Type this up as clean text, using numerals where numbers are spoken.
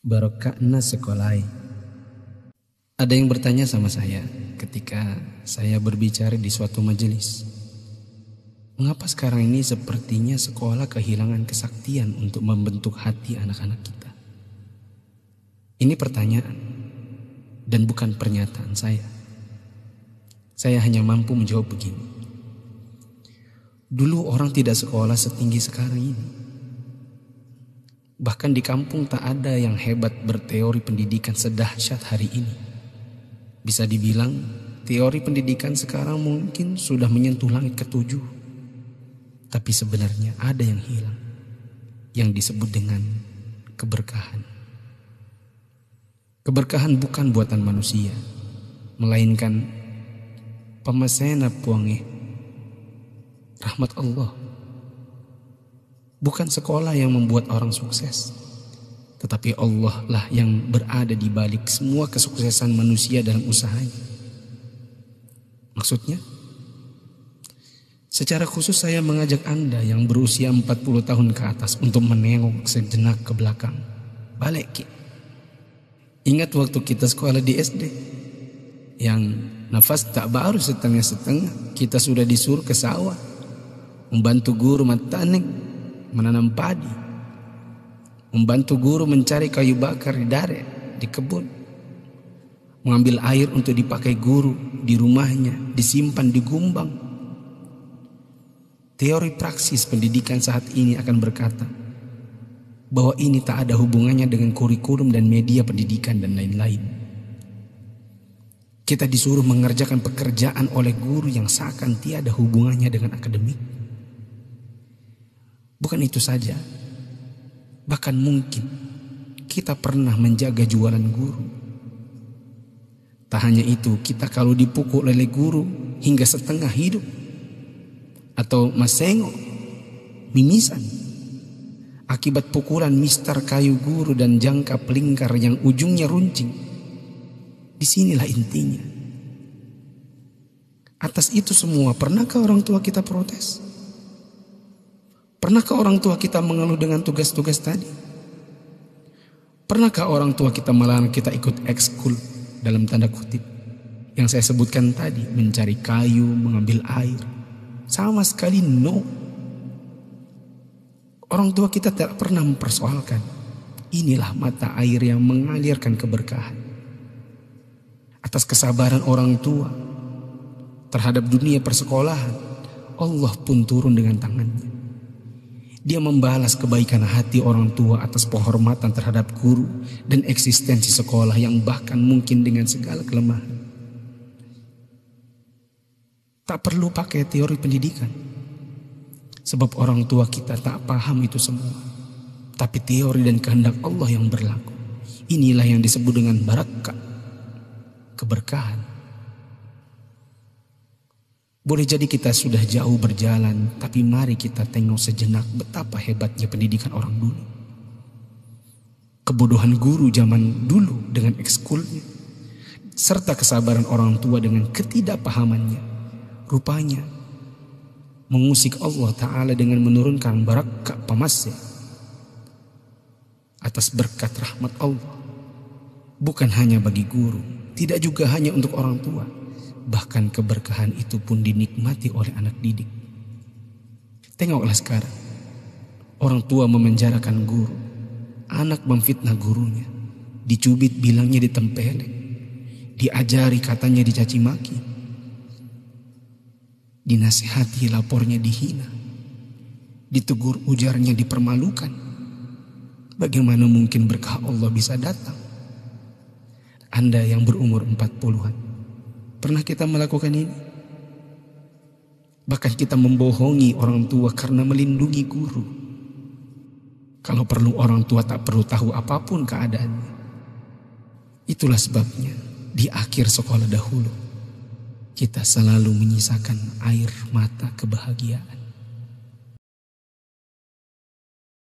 Barokahna sekolai. Ada yang bertanya sama saya ketika saya berbicara di suatu majelis. Mengapa sekarang ini sepertinya sekolah kehilangan kesaktian untuk membentuk hati anak-anak kita? Ini pertanyaan dan bukan pernyataan saya. Saya hanya mampu menjawab begini. Dulu orang tidak sekolah setinggi sekarang ini. Bahkan di kampung tak ada yang hebat berteori pendidikan sedahsyat hari ini. Bisa dibilang teori pendidikan sekarang mungkin sudah menyentuh langit ketujuh. Tapi sebenarnya ada yang hilang, yang disebut dengan keberkahan. Keberkahan bukan buatan manusia, melainkan pemasena puange, rahmat Allah. Bukan sekolah yang membuat orang sukses, tetapi Allah lah yang berada di balik semua kesuksesan manusia dalam usahanya. Maksudnya, secara khusus saya mengajak Anda yang berusia 40 tahun ke atas untuk menengok sejenak ke belakang. Balik ki. Ingat waktu kita sekolah di SD, yang nafas tak baru setengah-setengah, kita sudah disuruh ke sawah, membantu guru matanik menanam padi, membantu guru mencari kayu bakar di dare, di kebun, mengambil air untuk dipakai guru di rumahnya, disimpan di gumbang. Teori praksis pendidikan saat ini akan berkata bahwa ini tak ada hubungannya dengan kurikulum dan media pendidikan dan lain-lain. Kita disuruh mengerjakan pekerjaan oleh guru yang seakan tiada hubungannya dengan akademik. Bukan itu saja, bahkan mungkin kita pernah menjaga jualan guru. Tak hanya itu, kita kalau dipukul oleh guru hingga setengah hidup, atau masengok, mimisan, akibat pukulan mistar kayu guru dan jangka pelingkar yang ujungnya runcing. Disinilah intinya. Atas itu semua, pernahkah orang tua kita protes? Pernahkah orang tua kita mengeluh dengan tugas-tugas tadi? Pernahkah orang tua kita melarang kita ikut ekskul dalam tanda kutip yang saya sebutkan tadi, mencari kayu, mengambil air? Sama sekali no. Orang tua kita tidak pernah mempersoalkan. Inilah mata air yang mengalirkan keberkahan. Atas kesabaran orang tua terhadap dunia persekolahan, Allah pun turun dengan tangannya. Dia membalas kebaikan hati orang tua atas penghormatan terhadap guru dan eksistensi sekolah yang bahkan mungkin dengan segala kelemahan. Tak perlu pakai teori pendidikan, sebab orang tua kita tak paham itu semua. Tapi teori dan kehendak Allah yang berlaku. Inilah yang disebut dengan barakah, keberkahan. Boleh jadi kita sudah jauh berjalan, tapi mari kita tengok sejenak betapa hebatnya pendidikan orang dulu. Kebodohan guru zaman dulu dengan ekskulnya, serta kesabaran orang tua dengan ketidakpahamannya, rupanya mengusik Allah Ta'ala dengan menurunkan barakah pamasya atas berkat rahmat Allah. Bukan hanya bagi guru, tidak juga hanya untuk orang tua. Bahkan keberkahan itu pun dinikmati oleh anak didik. Tengoklah sekarang, orang tua memenjarakan guru, anak memfitnah gurunya, dicubit bilangnya ditempeleng, diajari katanya dicaci maki, dinasihati lapornya dihina, ditegur ujarnya dipermalukan. Bagaimana mungkin berkah Allah bisa datang? Anda yang berumur 40-an, pernah kita melakukan ini? Bahkan kita membohongi orang tua karena melindungi guru. Kalau perlu orang tua tak perlu tahu apapun keadaannya. Itulah sebabnya di akhir sekolah dahulu kita selalu menyisakan air mata kebahagiaan.